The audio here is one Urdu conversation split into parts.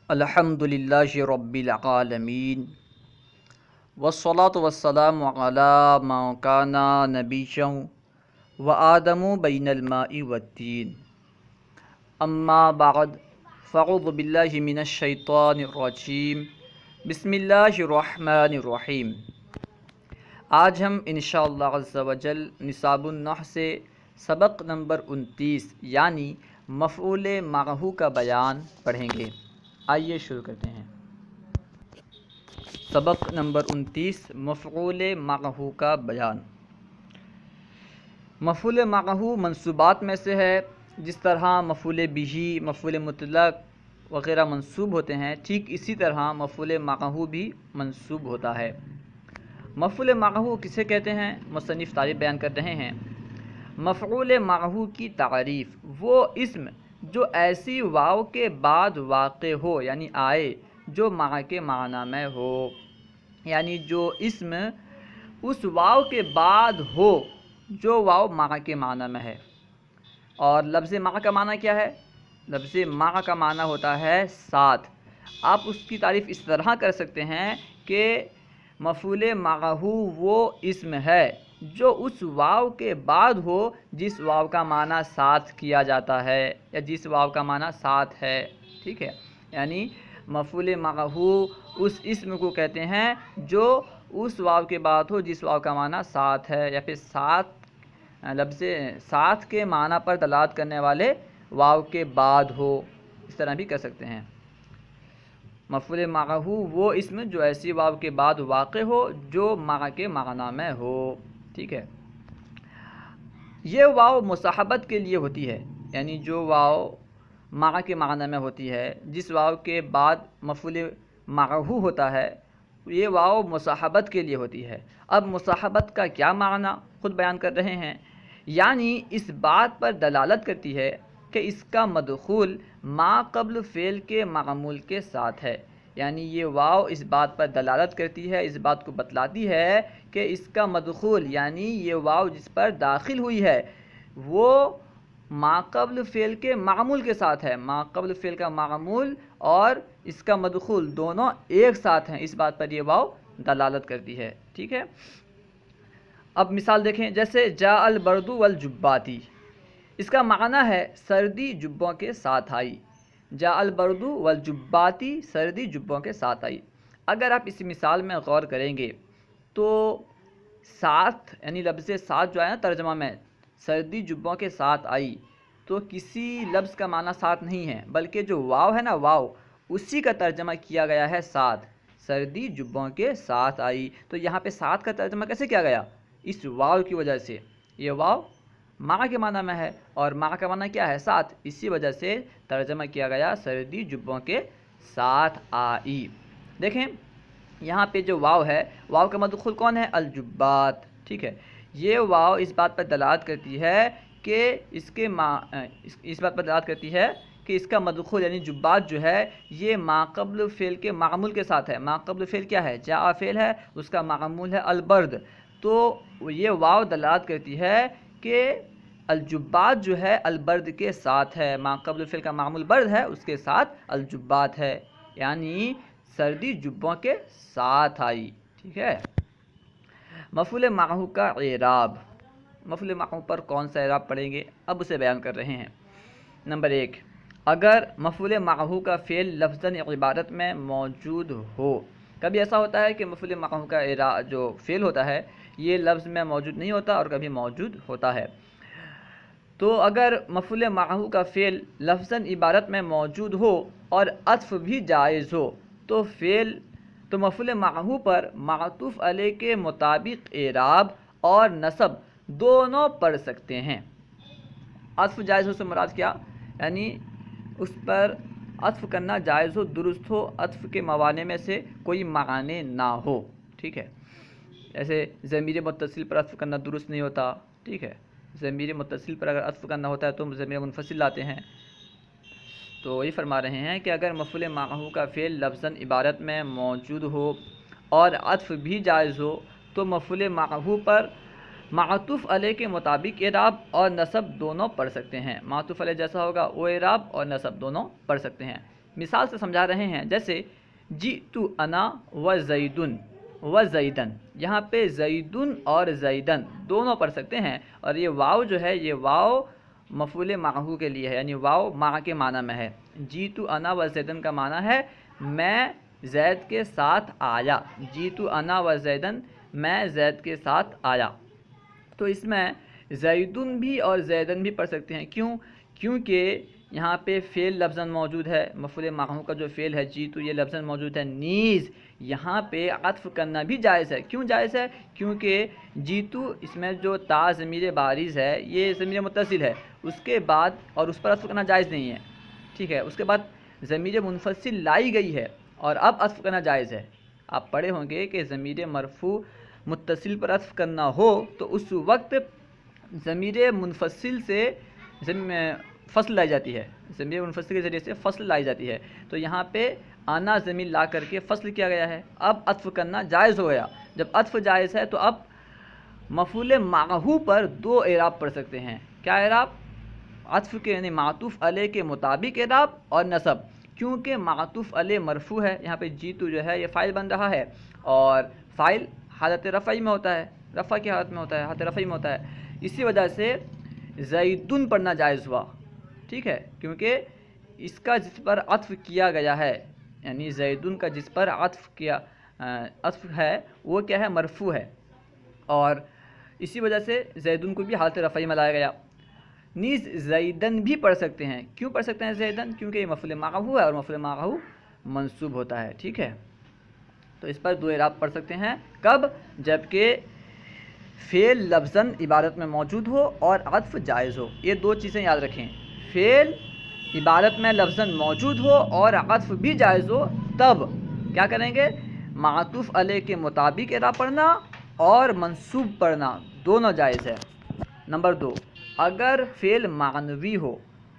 الحمد للہ رب العالمین والصلاة والسلام علی من کان نبیًا وآدم بین الماء والطین اما بعد فاعوذ باللہ من الشیطان الرجیم بسم اللہ الرحمن الرحیم۔ آج ہم انشاءاللہ عز و جل نصاب النحو سے سبق نمبر 29 یعنی مفعول معہ کا بیان پڑھیں گے۔ آئیے شروع کرتے ہیں۔ سبق نمبر 29 مفعول معہ کا بیان۔ مفعول معہ منصوبات میں سے ہے۔ جس طرح مفعول بہ، مفعول مطلق وغیرہ منصوب ہوتے ہیں، ٹھیک اسی طرح مفعول معہ بھی منصوب ہوتا ہے۔ مفعول معہ کسے کہتے ہیں؟ مصنف تعریف بیان کر رہے ہیں۔ مفعول معہ کی تعریف وہ اسم جو ایسی واو کے بعد واقع ہو یعنی آئے جو مع کے معنی میں ہو، یعنی جو اسم اس واو کے بعد ہو جو واو مع کے معنی میں ہے۔ اور لفظ مع کا معنی کیا ہے؟ لفظ مع کا معنی ہوتا ہے ساتھ۔ آپ اس کی تعریف اس طرح کر سکتے ہیں کہ مفعول معہ وہ اسم ہے جو اس واو کے بعد ہو جس واو کا معنی ساتھ کیا جاتا ہے یا جس واو کا معنی ساتھ ہے، ٹھیک ہے؟ یعنی مفعول معہ اس اسم کو کہتے ہیں جو اس واو کے بعد ہو جس واو کا معنی ساتھ ہے، یا پھر ساتھ لفظ ساتھ کے معنی پر دلالت کرنے والے واو کے بعد ہو، اس طرح بھی کر سکتے ہیں۔ مفعول معہ وہ اسم جو ایسی واو کے بعد واقع ہو جو مع کے معنی میں ہو، ٹھیک ہے؟ یہ واو مصاحبت کے لیے ہوتی ہے، یعنی جو واو مع کے معنی میں ہوتی ہے، جس واو کے بعد مفعول معہ ہوتا ہے، یہ واو مصاحبت کے لیے ہوتی ہے۔ اب مصاحبت کا کیا معنی خود بیان کر رہے ہیں، یعنی اس بات پر دلالت کرتی ہے کہ اس کا مدخول ما قبل فعل کے معمول کے ساتھ ہے۔ یعنی یہ واو اس بات پر دلالت کرتی ہے، اس بات کو بتلاتی ہے کہ اس کا مدخول یعنی یہ واو جس پر داخل ہوئی ہے وہ ما قبل فعل کے معمول کے ساتھ ہے۔ ما قبل فعل کا معمول اور اس کا مدخول دونوں ایک ساتھ ہیں، اس بات پر یہ واو دلالت کرتی ہے، ٹھیک ہے؟ اب مثال دیکھیں، جیسے جاء البرد والجباتی، اس کا معنی ہے سردی جبوں کے ساتھ آئی۔ جاء البرد والجباتی، سردی جبوں کے ساتھ آئی۔ اگر آپ اس مثال میں غور کریں گے تو ساتھ یعنی لفظ ساتھ جو ہے نا ترجمہ میں، سردی جبوں کے ساتھ آئی، تو کسی لفظ کا معنی ساتھ نہیں ہے، بلکہ جو واو ہے نا واو، اسی کا ترجمہ کیا گیا ہے ساتھ۔ سردی جبوں کے ساتھ آئی، تو یہاں پہ ساتھ کا ترجمہ کیسے کیا گیا؟ اس واو کی وجہ سے۔ یہ واو مع کے معنی میں ہے اور مع کا معنی کیا ہے؟ ساتھ، اسی وجہ سے ترجمہ کیا گیا سردی جبوں کے ساتھ آئی۔ دیکھیں یہاں پہ جو واو ہے، واو کا مدخول کون ہے؟ الجبات، ٹھیک ہے؟ یہ واو اس بات پر دلالت کرتی ہے کہ اس بات پر دلالت کرتی ہے کہ اس کا مدخول یعنی جبات جو ہے یہ ما قبل فعل کے معمول کے ساتھ ہے۔ ما قبل فعل کیا ہے؟ جاء فعل ہے، اس کا معمول ہے البرد، تو یہ واو دلالت کرتی ہے کہ الجبات جو ہے البرد کے ساتھ ہے۔ ما قبل فعل کا معمول برد ہے، اس کے ساتھ الجبات ہے، یعنی سردی جبوں کے ساتھ آئی، ٹھیک ہے؟ مفعول معہ کا اعراب۔ مفعول معہ پر کون سا اعراب پڑھیں گے، اب اسے بیان کر رہے ہیں۔ نمبر 1، اگر مفعول معہ کا فعل لفظاً عبارت میں موجود ہو۔ کبھی ایسا ہوتا ہے کہ مفعول معہ کا جو فعل ہوتا ہے یہ لفظ میں موجود نہیں ہوتا اور کبھی موجود ہوتا ہے۔ تو اگر مفعول معہ کا فعل لفظاً عبارت میں موجود ہو اور عطف بھی جائز ہو تو مفعول معہ پر معطوف علیہ کے مطابق اعراب اور نصب دونوں پڑھ سکتے ہیں۔ عطف جائز ہو سے مراد کیا؟ یعنی اس پر عطف کرنا جائز ہو، درست ہو، عطف کے موانع میں سے کوئی معنی نہ ہو، ٹھیک ہے؟ جیسے ضمیر متصل پر عطف کرنا درست نہیں ہوتا، ٹھیک ہے؟ ضمیر متصل پر اگر عطف کرنا ہوتا ہے تو ضمیر منفصل لاتے ہیں۔ تو یہ فرما رہے ہیں کہ اگر مفعول معہ کا فعل لفظاً عبارت میں موجود ہو اور عطف بھی جائز ہو تو مفعول معہ پر معطوف علیہ کے مطابق اعراب اور نصب دونوں پڑھ سکتے ہیں۔ معطوف علیہ جیسا ہوگا وہ اعراب اور نصب دونوں پڑھ سکتے ہیں۔ مثال سے سمجھا رہے ہیں، جیسے جئتو انا و زیدن و زیدن، یہاں پہ زیدن اور زیدن دونوں پڑھ سکتے ہیں، اور یہ واو جو ہے یہ واو مفعول معہو کے لیے ہے، یعنی واو مع کے معنی میں ہے۔ جئتو انا و زیدن کا معنی ہے میں زید کے ساتھ آیا، جئتو انا و زیدن میں زید کے ساتھ آیا۔ تو اس میں زیدن بھی اور زیدن بھی پڑھ سکتے ہیں، کیونکہ یہاں پہ فعل لفظاً موجود ہے، مفعول معہو کا جو فعل ہے جیتو یہ لفظاً موجود ہے، نیز یہاں پہ عطف کرنا بھی جائز ہے۔ کیوں جائز ہے؟ کیونکہ جیتو اس میں جو تا ضمیر بارز ہے یہ ضمیر متصل ہے، اس کے بعد اور اس پر عطف کرنا جائز نہیں ہے، ٹھیک ہے، اس کے بعد ضمیر منفصل لائی گئی ہے اور اب عطف کرنا جائز ہے۔ آپ پڑھے ہوں گے کہ ضمیر مرفوع متصل پر عطف کرنا ہو تو اس وقت ضمیر منفصل سے فصل لائی جاتی ہے، ضمیر منفصل کے ذریعے سے فصل لائی جاتی ہے، تو یہاں پہ آنا ضمیر لا کر کے فصل کیا گیا ہے، اب عطف کرنا جائز ہو گیا۔ جب عطف جائز ہے تو اب مفعول معہو پر دو اعراب پڑھ سکتے ہیں۔ کیا اعراب؟ عطف کے یعنی معطوف علیہ کے مطابق اعراب اور نصب، کیونکہ معطوف علیہ مرفوع ہے، یہاں پہ جیتو جو ہے یہ فاعل بن رہا ہے، اور فاعل حالت رفعی میں ہوتا ہے، رفع کی حالت میں ہوتا ہے، حالت رفعی میں ہوتا ہے، اسی وجہ سے زیدن پڑھنا جائز ہوا، ٹھیک ہے، کیونکہ اس کا جس پر عطف کیا گیا ہے، یعنی زیدن کا جس پر عطف ہے وہ کیا ہے؟ مرفوع ہے، اور اسی وجہ سے زیدن کو بھی حالت رفعی میں لایا گیا۔ نیز زیدن بھی پڑھ سکتے ہیں، کیوں پڑھ سکتے ہیں زیدن؟ کیونکہ یہ مفعول معہو ہے اور مفعول معہو منصوب ہوتا ہے، ٹھیک ہے، تو اس پر دو اعراب پڑھ سکتے ہیں۔ کب؟ جبکہ فعل لفظاً عبارت میں موجود ہو اور عطف جائز ہو، یہ دو چیزیں یاد رکھیں، فعل عبارت میں لفظاً موجود ہو اور عطف بھی جائز ہو، تب کیا کریں گے؟ معطوف علیہ کے مطابق اعراب پڑھنا اور منصوب پڑھنا دونوں جائز ہے۔ نمبر 2، اگر فعل معنوی ہو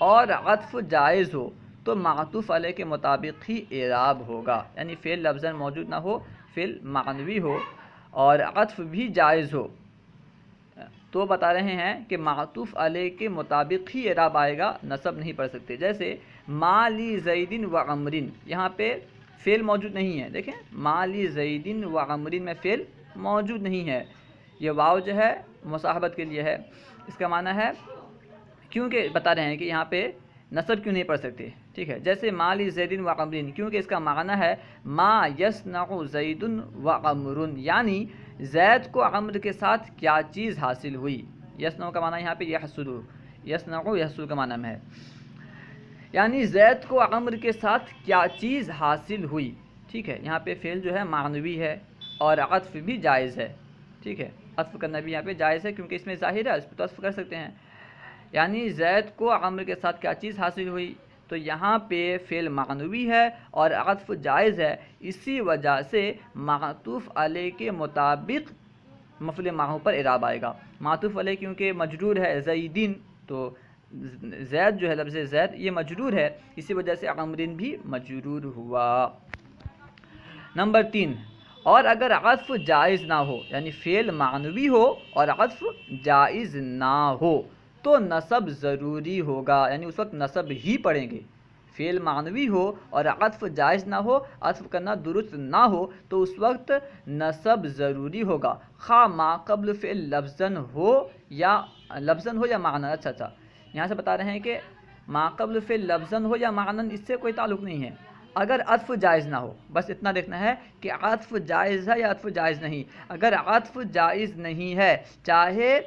اور عطف جائز ہو تو معطوف علیہ کے مطابق ہی اعراب ہوگا، یعنی فعل لفظاً موجود نہ ہو، فعل معنوی ہو اور عطف بھی جائز ہو تو بتا رہے ہیں کہ معطوف علیہ کے مطابق ہی اعراب آئے گا، نصب نہیں پڑھ سکتے۔ جیسے ما لی زیدن و عمرن، یہاں پہ فعل موجود نہیں ہے، دیکھیں ما لی زیدن و عمرن میں فعل موجود نہیں ہے، یہ واو جو ہے مصاحبت کے لیے ہے، اس کا معنی ہے کیونکہ بتا رہے ہیں کہ یہاں پہ نصب کیوں نہیں پڑھ سکتے، ٹھیک ہے۔ جیسے ما لی زیدن و عمرن، کیونکہ اس کا معنی ہے ما یصنع زید و عمر، یعنی زید کو عمر کے ساتھ کیا چیز حاصل ہوئی۔ یصنع کا معنی یہاں پہ یحصل، یصنع یحصل کا معنی میں ہے، یعنی زید کو عمر کے ساتھ کیا چیز حاصل ہوئی، ٹھیک ہے۔ یہاں پہ فعل جو ہے معنوی ہے اور عطف بھی جائز ہے، ٹھیک ہے، عطف کرنا بھی یہاں پہ جائز ہے کیونکہ اس میں ظاہر ہے، اس پہ تو عطف کر سکتے ہیں، یعنی زید کو عمر کے ساتھ کیا چیز حاصل ہوئی، تو یہاں پہ فعل معنوی ہے اور عطف جائز ہے، اسی وجہ سے معطوف علیہ کے مطابق مفعول معہو پر اعراب آئے گا۔ معطوف علیہ کیونکہ مجرور ہے زیدین، تو زید جو ہے لفظ زید یہ مجرور ہے، اسی وجہ سے عمرن بھی مجرور ہوا۔ نمبر 3، اور اگر عطف جائز نہ ہو، یعنی فعل معنوی ہو اور عطف جائز نہ ہو تو نصب ضروری ہوگا، یعنی اس وقت نصب ہی پڑھیں گے۔ فعل معنوی ہو اور عطف جائز نہ ہو، عطف کرنا درست نہ ہو تو اس وقت نصب ضروری ہوگا، خواہ ما قبل فعل لفظاً ہو یا معنی۔ اچھا یہاں سے بتا رہے ہیں کہ ما قبل فعل لفظاً ہو یا معنی، اس سے کوئی تعلق نہیں ہے، اگر عطف جائز نہ ہو، بس اتنا دیکھنا ہے کہ عطف جائز ہے یا عطف جائز نہیں۔ اگر عطف جائز نہیں ہے، چاہے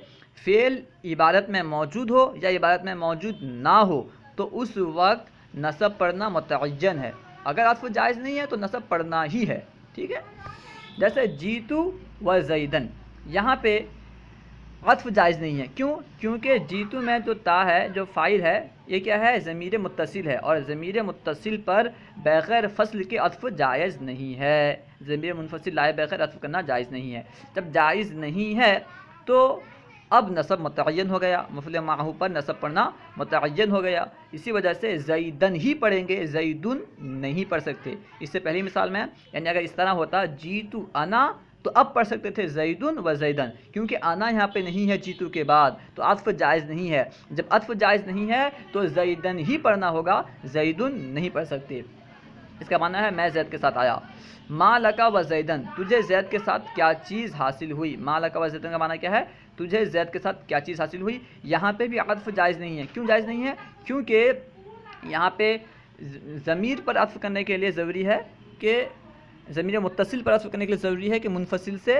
فعل عبارت میں موجود ہو یا عبارت میں موجود نہ ہو، تو اس وقت نصب پڑھنا متعین ہے، اگر عطف جائز نہیں ہے تو نصب پڑھنا ہی ہے، ٹھیک ہے۔ جیسے جیتو و زیدن، یہاں پہ عطف جائز نہیں ہے، کیونکہ جیتو میں جو تا ہے جو فاعل ہے یہ کیا ہے؟ ضمیر متصل ہے، اور ضمیر متصل پر بغیر فصل کے عطف جائز نہیں ہے، ضمیر منفصل لائے بغیر عطف کرنا جائز نہیں ہے۔ جب جائز نہیں ہے تو اب نصب متعین ہو گیا، مفعول معہو پر نصب پڑھنا متعین ہو گیا، اسی وجہ سے زیدن ہی پڑھیں گے، زیدن نہیں پڑھ سکتے۔ اس سے پہلی مثال میں یعنی اگر اس طرح ہوتا جیتو انا تو اب پڑھ سکتے تھے زیدن و زیدن، کیونکہ آنا یہاں پہ نہیں ہے جیتو کے بعد تو عطف جائز نہیں ہے. جب عطف جائز نہیں ہے تو زیدن ہی پڑھنا ہوگا، زیدن نہیں پڑھ سکتے. اس کا معنی ہے میں زید کے ساتھ آیا. ما لکا و زیدن، تجھے زید کے ساتھ کیا چیز حاصل ہوئی. ما لکا و زیدن کا معنی کیا ہے؟ تجھے زید کے ساتھ کیا چیز حاصل ہوئی. یہاں پہ بھی عطف جائز نہیں ہے. کیوں جائز نہیں ہے؟ کیونکہ یہاں پہ ضمیر پر عطف کرنے کے لیے ضروری ہے کہ ضمیر متصل پر عطف کرنے کے لیے ضروری ہے کہ منفصل سے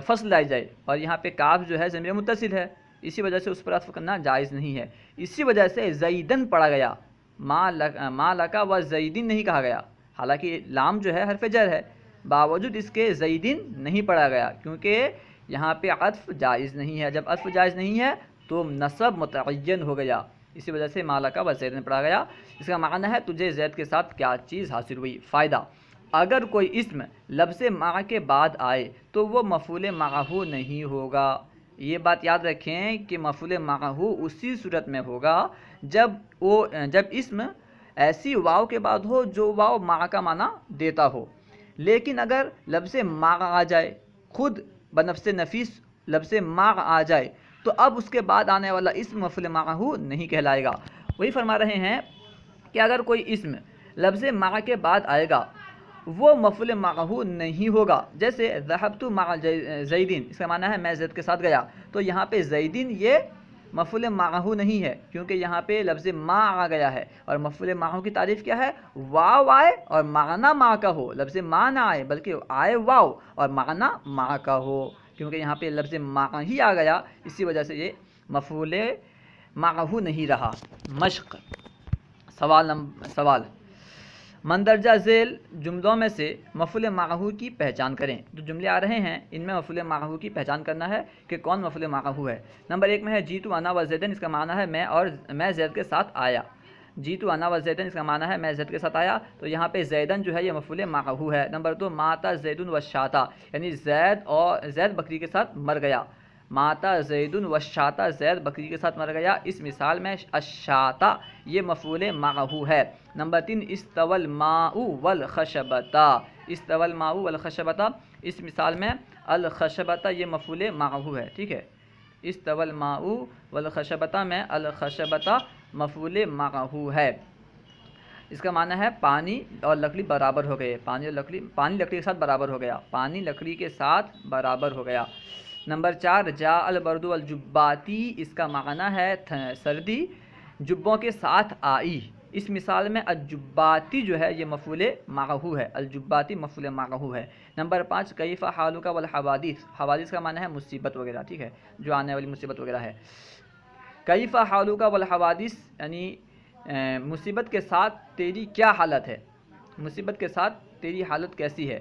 فصل لائی جائے، اور یہاں پہ کاف جو ہے ضمیر متصل ہے، اسی وجہ سے اس پر عطف کرنا جائز نہیں ہے. اسی وجہ سے زیدن پڑھا گیا، ما لکا و زیدن نہیں کہا گیا. حالانکہ لام جو ہے حرف جر ہے، باوجود اس کے زیدن نہیں پڑھا گیا کیونکہ یہاں پہ عطف جائز نہیں ہے. جب عطف جائز نہیں ہے تو نصب متعین ہو گیا، اسی وجہ سے ما لکا و زیدن پڑھا گیا. اس کا معنی ہے تجھے زید کے ساتھ کیا چیز حاصل ہوئی. فائدہ: اگر کوئی اسم لفظ مع کے بعد آئے تو وہ مفعول معہ نہیں ہوگا. یہ بات یاد رکھیں کہ مفعول معہ اسی صورت میں ہوگا جب اسم ایسی واو کے بعد ہو جو واو مع کا معنی دیتا ہو. لیکن اگر لفظ مع آ جائے، خود بنفس نفیس لفظ مع آ جائے، تو اب اس کے بعد آنے والا اسم مفعول معہ نہیں کہلائے گا. وہی فرما رہے ہیں کہ اگر کوئی اسم لفظ مع کے بعد آئے گا وہ مفعول معہ نہیں ہوگا. جیسے ذهبت مع زیدین، اس کا معنی ہے میں زید کے ساتھ گیا. تو یہاں پہ زیدین یہ مفعول معہ نہیں ہے کیونکہ یہاں پہ لفظ ما آ گیا ہے، اور مفعول معہ کی تعریف کیا ہے؟ واو آئے اور معنی ما کا ہو. لفظ ما نہ آئے بلکہ آئے واو اور معنی ما کا ہو، کیونکہ یہاں پہ لفظ ما ہی آ گیا، اسی وجہ سے یہ مفعول معہ نہیں رہا. مشق. سوال: مندرجہ ذیل جملوں میں سے مفعول معہ کی پہچان کریں. جو جملے آ رہے ہیں ان میں مفعول معہ کی پہچان کرنا ہے کہ کون مفعول معہ ہے. نمبر 1 میں ہے جیتو انا و زیدن، اس کا معنی ہے میں زید کے ساتھ آیا. جیتو انا و زیدن، اس کا معنی ہے میں زید کے ساتھ آیا. تو یہاں پہ زیدن جو ہے یہ مفعول معہ ہے. نمبر 2 ماتا زیدن و شاتا، یعنی زید بکری کے ساتھ مر گیا. ماتا زیدن و شاتا، زید بکری کے ساتھ مر گیا. اس مثال میں الشاتا یہ مفعول معہ ہے. نمبر 3 استوى الماء والخشبتا، استوى الماء والخشبتا، اس مثال میں الخشبتا یہ مفعول معہ ہے. ٹھیک ہے، استوى الماء والخشبتا میں الخشبتا مفعول معہ ہے. اس کا معنی ہے پانی اور لکڑی برابر ہو گئے. پانی لکڑی کے ساتھ برابر ہو گیا. پانی لکڑی کے ساتھ برابر ہو گیا. نمبر 4 جاء البرد والجباتی، اس کا معنی ہے سردی جبوں کے ساتھ آئی. اس مثال میں الجباتی جو ہے یہ مفعول معہ ہے. الجباتی مفعول معہ ہے. نمبر 5 کیف حالک والحوادث، حوادث کا معنی ہے مصیبت وغیرہ. ٹھیک ہے، جو آنے والی مصیبت وغیرہ ہے. کیف حالک والحوادث یعنی مصیبت کے ساتھ تیری کیا حالت ہے، مصیبت کے ساتھ تیری حالت کیسی ہے،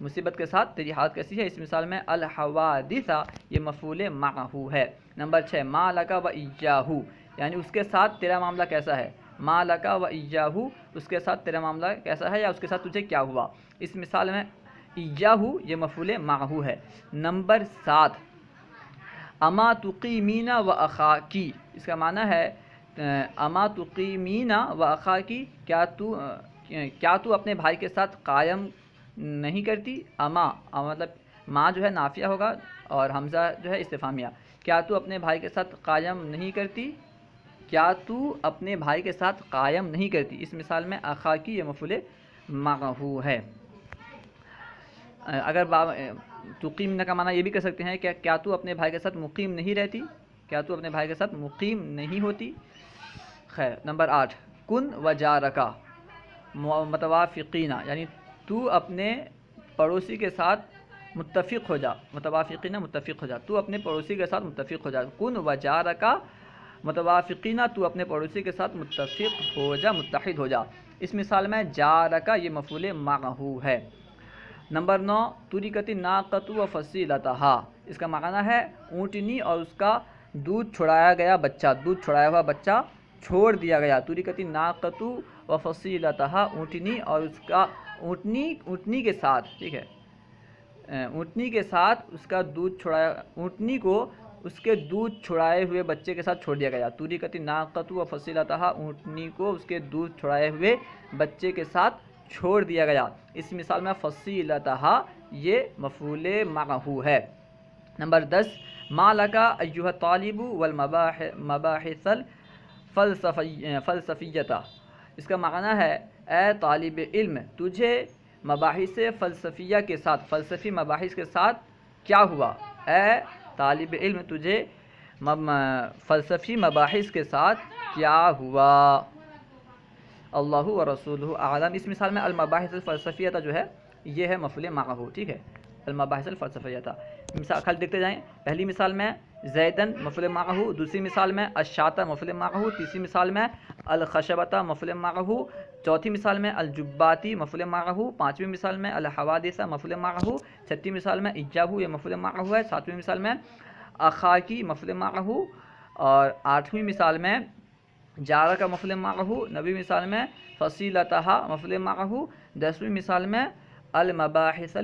مصیبت کے ساتھ تیری حالت کیسی ہے. اس مثال میں الحوادث یہ مفعول معہ ہے. نمبر 6 ما لک و ایاہ، یعنی اس کے ساتھ تیرا معاملہ کیسا ہے. ما لک و ایاہ، اس کے ساتھ تیرا معاملہ کیسا ہے یا اس کے ساتھ تجھے کیا ہوا. اس مثال میں ایاہ یہ مفعول معہ ہے. نمبر 7 اما تقیمین و اخاکی، اس کا معنی ہے اما تقیمین و اخاکی، کیا تو اپنے بھائی کے ساتھ قائم نہیں کرتی. اما مطلب ما جو ہے نافیہ ہوگا اور حمزہ جو ہے استفہامیہ. کیا تو اپنے بھائی کے ساتھ قائم نہیں کرتی، کیا تو اپنے بھائی کے ساتھ قائم نہیں کرتی. اس مثال میں اخاکی یہ مفعول معہ ہے. اگر تقیم کا معنی یہ بھی کر سکتے ہیں کہ کیا تو اپنے بھائی کے ساتھ مقیم نہیں رہتی، کیا تو اپنے بھائی کے ساتھ مقیم نہیں ہوتی. خیر. نمبر 8 کن و جارکا متوافقین، یعنی تو اپنے پڑوسی کے ساتھ متفق ہو جا. متوافقین متفق ہو جا، تو اپنے پڑوسی کے ساتھ متفق ہو جا. کن و جارکا متوافقین، تو اپنے پڑوسی کے ساتھ متفق ہو جا، متحد ہو جا. اس مثال میں جارکا یہ مفعول معہ ہے. نمبر 9 ترکت الناقۃ و فصیلتھا، اس کا معنی ہے اونٹنی اور اس کا دودھ چھڑایا گیا بچہ، دودھ چھڑایا ہوا بچہ چھوڑ دیا گیا. ترکت الناقۃ و فصیلتھا، اونٹنی اور اس کا اونٹنی کے ساتھ. ٹھیک ہے، اونٹنی کے ساتھ اس کا دودھ چھڑایا، اونٹنی کو اس کے دودھ چھڑائے ہوئے بچے کے ساتھ چھوڑ دیا گیا. ترکت الناقۃ و فصیلتھا، اونٹنی کو اس کے دودھ چھڑائے ہوئے بچے کے ساتھ چھوڑ دیا گیا. اس مثال میں فصیلتہا یہ مفعول معہ ہے. نمبر 10 ما لکا ایہا الطالب والمباحث الفلسفیہ. اس کا معنی ہے اے طالب علم تجھے مباحث فلسفیہ کے ساتھ، فلسفی مباحث کے ساتھ کیا ہوا؟ اے طالب علم تجھے فلسفی مباحث کے ساتھ کیا ہوا؟ اللہ و رسولہ اعلم. اس مثال میں المباحث الفلسفیہ جو ہے یہ ہے مفعول معہ. ٹھیک ہے، المباحث الفلسفیہ. مثال خل دیکھتے جائیں. پہلی مثال میں زیدن مفعول معہ، دوسری مثال میں الشاۃ مفعول معہ، تیسری مثال میں الخشبۃ مفعول معہ، چوتھی مثال میں الجباتی مفعول معہ، پانچویں مثال میں الحوادث مفعول معہ، چھٹی مثال میں ایاہ یہ مفعول معہ ہے، ساتویں مثال میں اخاکی مفعول معہ، اور آٹھویں مثال میں جارہ کا مفعول معہ، نویں مثال میں فصیلتہا مفعول معہ، دسویں مثال میں المباحث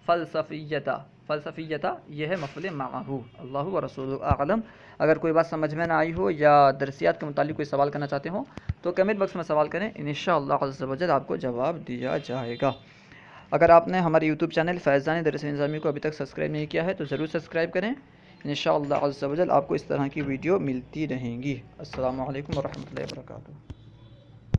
فلسفیہ یہ ہے مفعول معہ. اللہ و رسول اعلم. اگر کوئی بات سمجھ میں نہ آئی ہو یا درسیات کے متعلق کوئی سوال کرنا چاہتے ہوں تو کمنٹ باکس میں سوال کریں، انشاءاللہ عز و جل آپ کو جواب دیا جائے گا. اگر آپ نے ہمارے یوٹیوب چینل فیضان درس نظامی کو ابھی تک سبسکرائب نہیں کیا ہے تو ضرور سبسکرائب کریں. انشاءاللہ عز و جل آپ کو اس طرح کی ویڈیو ملتی رہیں گی. السلام علیکم ورحمۃ اللہ وبرکاتہ.